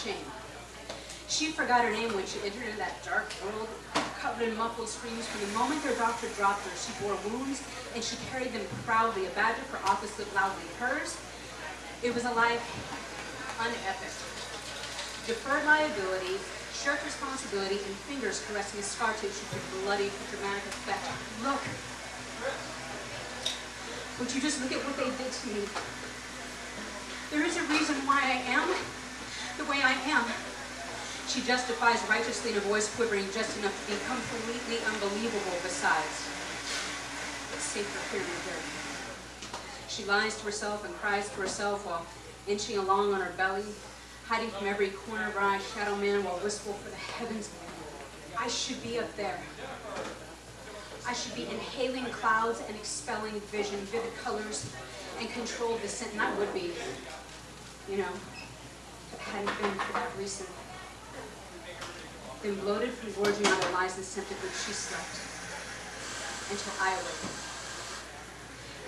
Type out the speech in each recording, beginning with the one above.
shame. She forgot her name when she entered into that dark world, covered in muffled screams. From the moment their doctor dropped her, she bore wounds, and she carried them proudly. A badge of her office lived loudly hers. It was a life unepic. Deferred liability, shirked responsibility, and fingers caressing a scar tissue for bloody, dramatic effect. Look. Would you just look at what they did to me? There is a reason why I am the way I am. She justifies righteously in a voice quivering just enough to be completely unbelievable besides. It's safer here than here. She lies to herself and cries to herself while inching along on her belly, hiding from every corner of her eye, shadow man, while wistful for the heavens. I should be up there. I should be inhaling clouds and expelling vision, vivid colors, and controlled descent, and I would be, you know, if it hadn't been for that recent. Then bloated from gorging on the lies and scent of which she slept, until I awoke.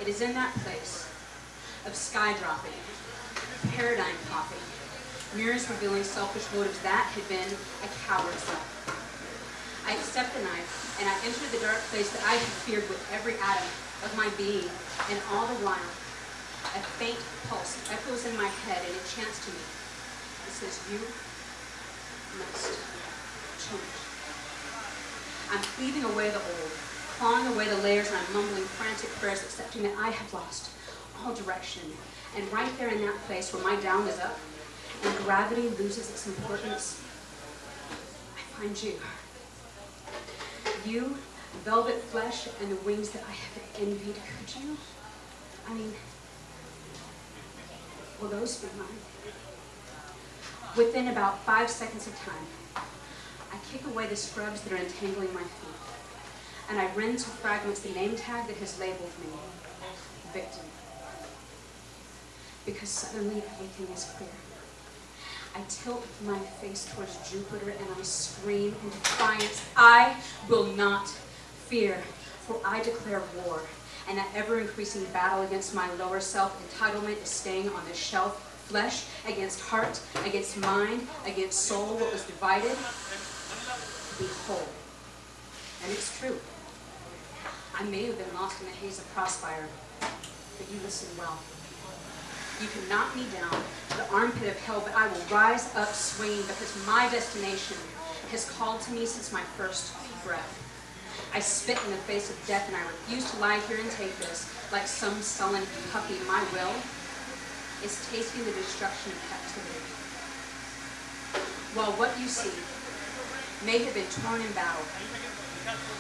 It is in that place of sky dropping, paradigm popping, mirrors revealing selfish motives that had been a coward's life. I accept the knife, and I entered the dark place that I had feared with every atom of my being, and all the while, a faint pulse echoes in my head, and it chants to me. It says, you must change. I'm cleaving away the old, clawing away the layers, and I'm mumbling frantic prayers, accepting that I have lost all direction. And right there in that place where my down is up, and gravity loses its importance, I find you. You, velvet flesh, and the wings that I have envied. Could you? I mean, will those be mine? Within about 5 seconds of time, I kick away the scrubs that are entangling my feet, and I rend to fragments the name tag that has labeled me victim. Because suddenly everything is clear. I tilt my face towards Jupiter and I scream in defiance. I will not fear, for I declare war. And that ever-increasing battle against my lower self, entitlement is staying on the shelf. Flesh against heart, against mind, against soul, what was divided, be whole. And it's true. I may have been lost in the haze of crossfire, but you listen well. You can knock me down to the armpit of hell, but I will rise up swinging because my destination has called to me since my first breath. I spit in the face of death, and I refuse to lie here and take this like some sullen puppy. My will is tasting the destruction of captivity. While what you see may have been torn in battle,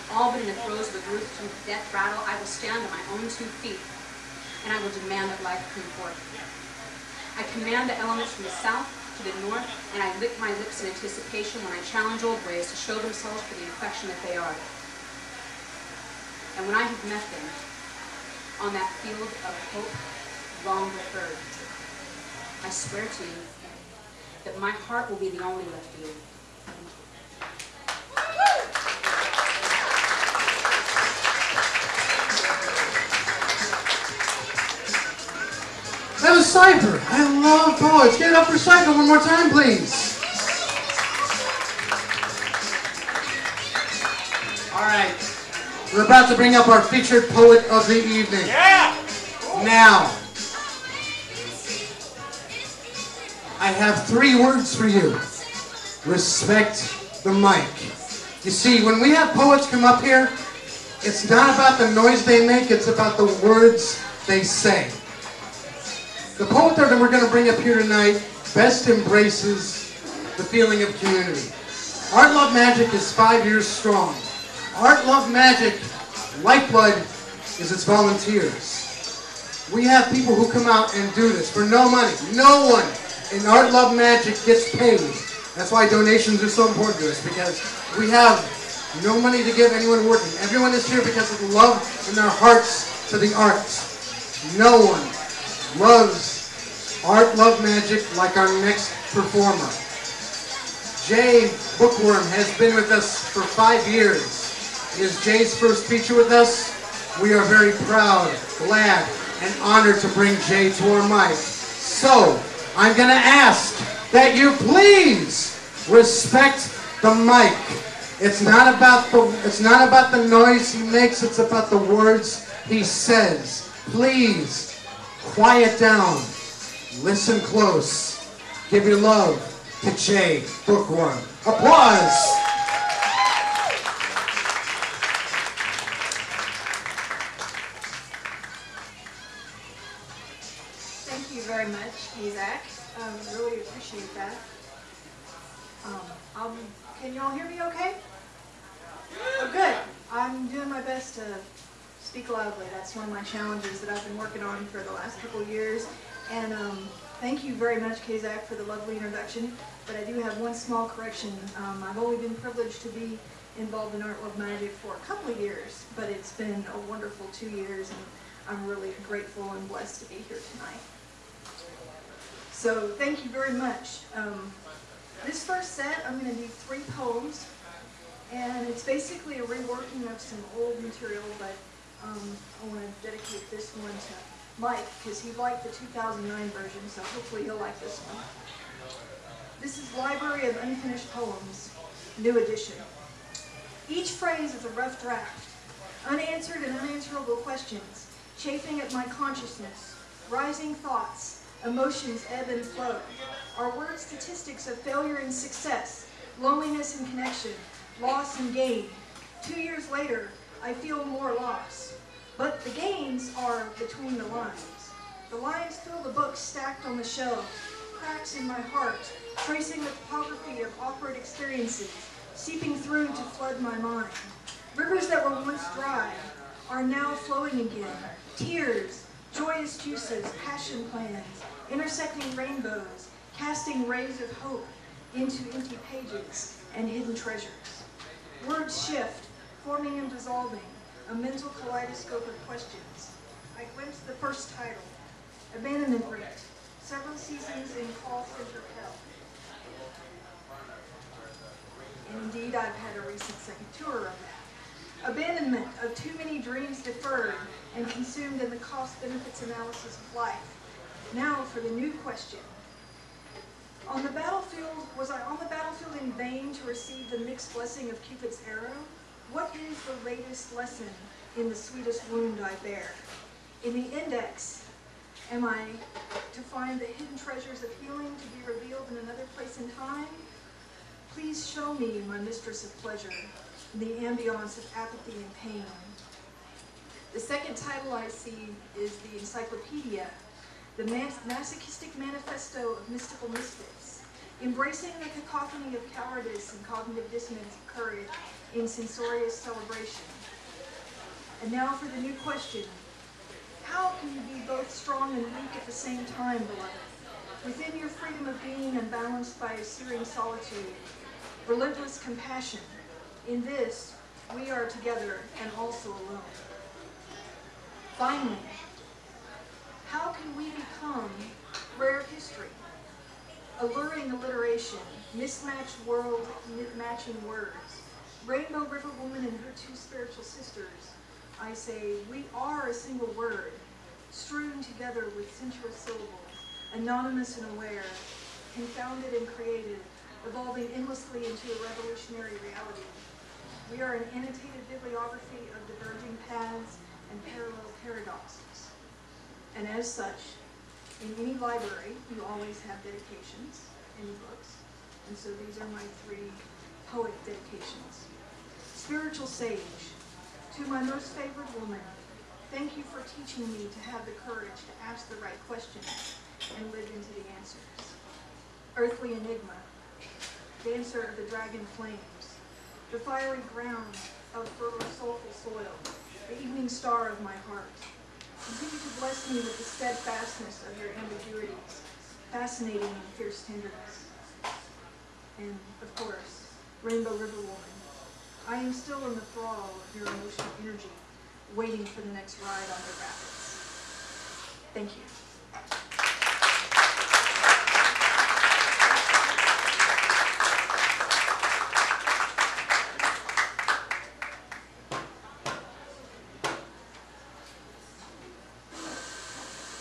all but in the throes of a gruesome death rattle, I will stand on my own 2 feet, and I will demand that life come forth. I command the elements from the south to the north, and I lick my lips in anticipation when I challenge old ways to show themselves for the infection that they are. And when I have met them on that field of hope long deferred, I swear to you that my heart will be the only left field. That was Cypher. I love poets. Get it up for Cypher one more time, please. All right. We're about to bring up our featured poet of the evening. Yeah! Now, I have 3 words for you. Respect the mic. You see, when we have poets come up here, it's not about the noise they make, it's about the words they say. The poet that we're going to bring up here tonight best embraces the feeling of community. Art Love Magic is 5 years strong. Art Love Magic, lifeblood is its volunteers. We have people who come out and do this for no money. No one in Art Love Magic gets paid. That's why donations are so important to us, because we have no money to give anyone working. Everyone is here because of the love in their hearts for the arts. No one loves Art Love Magic like our next performer. Jay Bookworm has been with us for 5 years. It is Jay's first feature with us. We are very proud, glad, and honored to bring Jay to our mic. So, I'm going to ask that you please respect the mic. It's not about the noise he makes, it's about the words he says. Please, quiet down. Listen close. Give your love to Jay Bookworm. Applause. Thank you very much, Isaac. Really appreciate that. Can you all hear me okay? Oh, good. I'm doing my best to speak loudly. That's one of my challenges that I've been working on for the last couple of years. And thank you very much, Kazak, for the lovely introduction. But I do have one small correction. I've only been privileged to be involved in Art Love Magic for a couple of years, but it's been a wonderful 2 years, and I'm really grateful and blessed to be here tonight. So thank you very much. This first set, I'm going to do 3 poems, and it's basically a reworking of some old material, but I want to dedicate this one to Mike, because he liked the 2009 version, so hopefully he'll like this one. This is Library of Unfinished Poems, new edition. Each phrase is a rough draft, unanswered and unanswerable questions, chafing at my consciousness, rising thoughts, emotions ebb and flow. Are words statistics of failure and success, loneliness and connection, loss and gain? 2 years later, I feel more loss. But the gains are between the lines. The lines fill the books stacked on the shelf, cracks in my heart, tracing the topography of awkward experiences, seeping through to flood my mind. Rivers that were once dry are now flowing again. Tears, joyous juices, passion plans, intersecting rainbows, casting rays of hope into empty pages and hidden treasures. Words shift, forming and dissolving, a mental kaleidoscope of questions. I glimpsed the first title, Abandonment Rate, several seasons in call center hell. Indeed, I've had a recent second tour of that. Abandonment of too many dreams deferred and consumed in the cost-benefits analysis of life. Now for the new question. On the battlefield, was I on the battlefield in vain to receive the mixed blessing of Cupid's arrow? What is the latest lesson in the sweetest wound I bear? In the index, am I to find the hidden treasures of healing to be revealed in another place and time? Please show me, my mistress of pleasure, the ambiance of apathy and pain. The second title I see is the encyclopedia, the masochistic manifesto of mystical mystics, embracing the cacophony of cowardice and cognitive dissonance of courage in censorious celebration. And now for the new question. How can you be both strong and weak at the same time, beloved? Within your freedom of being and balanced by a searing solitude, relentless compassion. In this, we are together and also alone. Finally, how can we become rare history? Alluring alliteration, mismatched world, matching words. Rainbow River Woman and her 2 spiritual sisters. I say, we are a single word, strewn together with sensuous syllables, anonymous and aware, confounded and creative, evolving endlessly into a revolutionary reality. We are an annotated bibliography of diverging paths and parallel paradoxes. And as such, in any library, you always have dedications, any books. And so these are my 3 poet dedications. Spiritual sage, to my most favored woman, thank you for teaching me to have the courage to ask the right questions and live into the answers. Earthly enigma, dancer of the dragon flames, the fiery ground of fertile soulful soil, the evening star of my heart. Continue to bless me with the steadfastness of your ambiguities, fascinating and fierce tenderness. And, of course, Rainbow River Woman, I am still in the thrall of your emotional energy, waiting for the next ride on the rapids. Thank you.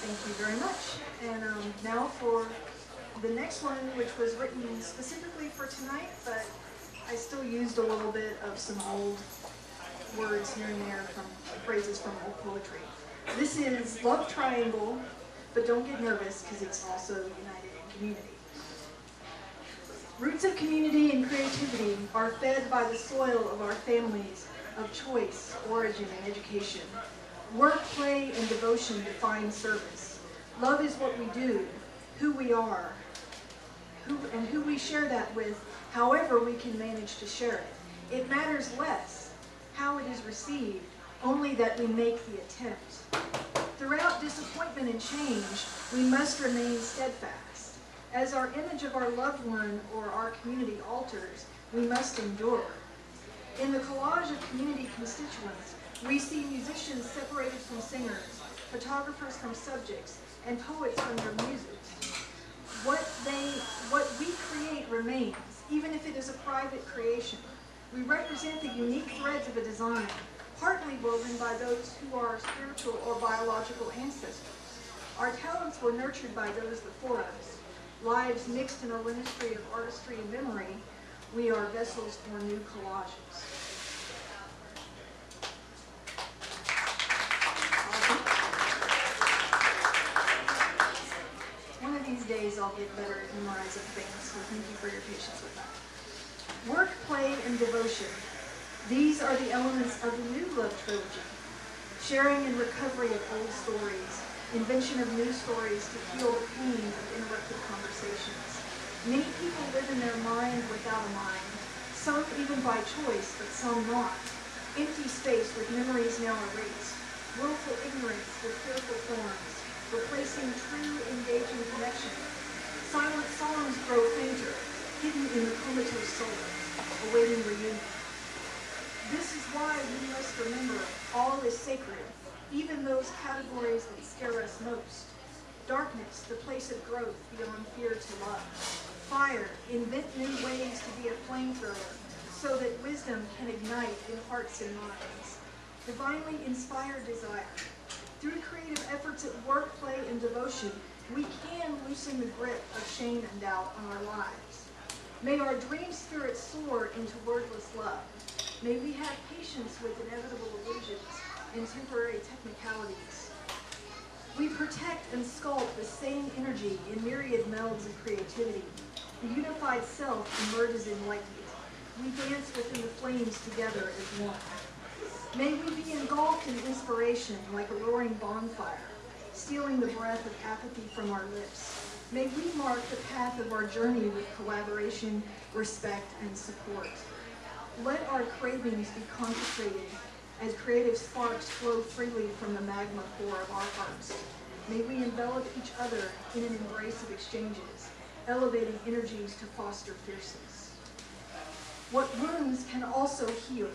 Thank you very much. And now for The next one, which was written specifically for tonight, but I still used a little bit of some old words here and there from phrases from old poetry. This is Love Triangle, but don't get nervous because it's also united in community. Roots of community and creativity are fed by the soil of our families of choice, origin, and education. Work, play, and devotion define service. Love is what we do, who we are, and who we share that with, however we can manage to share it. It matters less how it is received, only that we make the attempt. Throughout disappointment and change, we must remain steadfast. As our image of our loved one or our community alters, we must endure. In the collage of community constituents, we see musicians separated from singers, photographers from subjects, and poets from their muses. What we create remains, even if it is a private creation. We represent the unique threads of a design, partly woven by those who are spiritual or biological ancestors. Our talents were nurtured by those before us. Lives mixed in a ministry of artistry and memory, we are vessels for new collages. One of these days I'll get better at memorizing things, so thank you for your patience with that. Work, play, and devotion. These are the elements of the new love trilogy. Sharing and recovery of old stories, invention of new stories to heal the pain of interrupted conversations. Many people live in their mind without a mind, some even by choice, but some not. Empty space with memories now erased, willful ignorance with fearful forms, replacing true, engaging connection. Silent songs grow fainter, hidden in the comatose soul, awaiting reunion. This is why we must remember all is sacred, even those categories that scare us most. Darkness, the place of growth beyond fear to love. Fire, invent new ways to be a flamethrower, so that wisdom can ignite in hearts and minds. Divinely inspired desire. Through creative efforts at work, play, and devotion, we can loosen the grip of shame and doubt on our lives. May our dream spirit soar into wordless love. May we have patience with inevitable illusions and temporary technicalities. We protect and sculpt the same energy in myriad melds of creativity. The unified self emerges in light. We dance within the flames together as one. May we be engulfed in inspiration like a roaring bonfire, stealing the breath of apathy from our lips. May we mark the path of our journey with collaboration, respect, and support. Let our cravings be concentrated as creative sparks flow freely from the magma core of our hearts. May we envelop each other in an embrace of exchanges, elevating energies to foster fierceness. What wounds can also heal.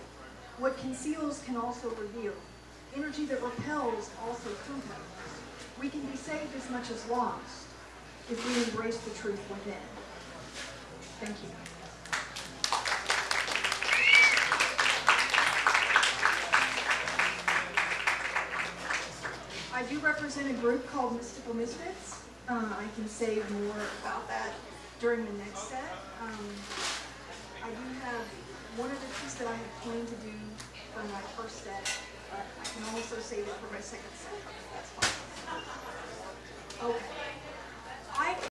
What conceals can also reveal. Energy that repels also compels. We can be saved as much as lost if we embrace the truth within. Thank you. I do represent a group called Mystical Misfits. I can say more about that during the next set. I do have one other piece that I have planned to do for my first set, but I can also save it for my second set. That's fine. Okay.